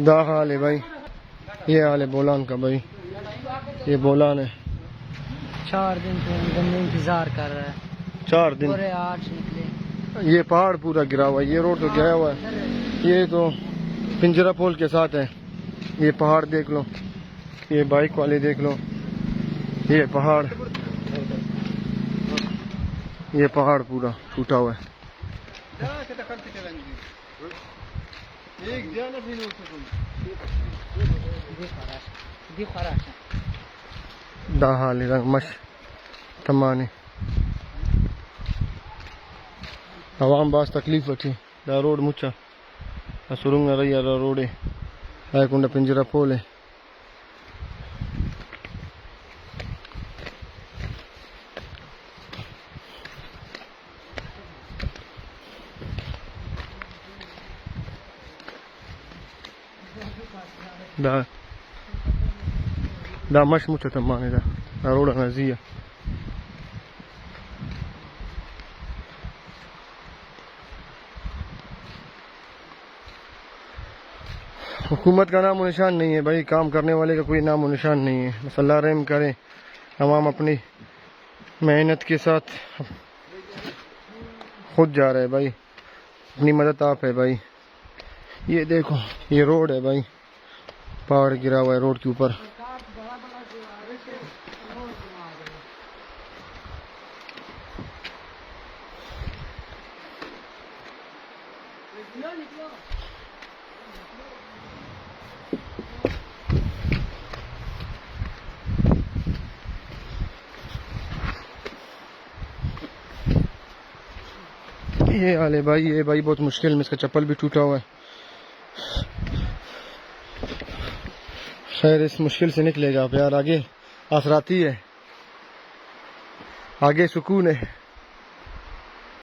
दा हाल है भाई, ये हाल है बोलान का भाई। ये बोलान है, 4 दिन से इंतजार कर रहा है। 4 दिन। पूरे 8 निकले। ये पहाड़ पूरा गिरा हुआ है, ये रोड तो गया हुआ है। ये तो पिंजरा पोल के साथ है। ये पहाड़ देख लो, ये बाइक वाले देख लो, ये पहाड़ पूरा टूटा हुआ है। दा हाल रंग मश तमाने आवाम बास तकलीफ वठी दा रोड मुचा सुरुंग रही रोड है कुंडा पिंजरा पोल है। दा मश मुचा तमाने दा रोड नजिया हुकूमत का नाम निशान नहीं है भाई, काम करने वाले का कोई नाम निशान नहीं है। बस अल्लाह रहम करे, तमाम अपनी मेहनत के साथ खुद जा रहे हैं भाई, अपनी मदद आप है भाई। ये देखो ये रोड है भाई, पहाड़ गिरा हुआ है रोड के ऊपर। ये हाल है भाई, ये भाई बहुत मुश्किल में, इसका चप्पल भी टूटा हुआ है। खैर इस मुश्किल से निकलेगा आप यार, आगे आसराती है, आगे सुकून है।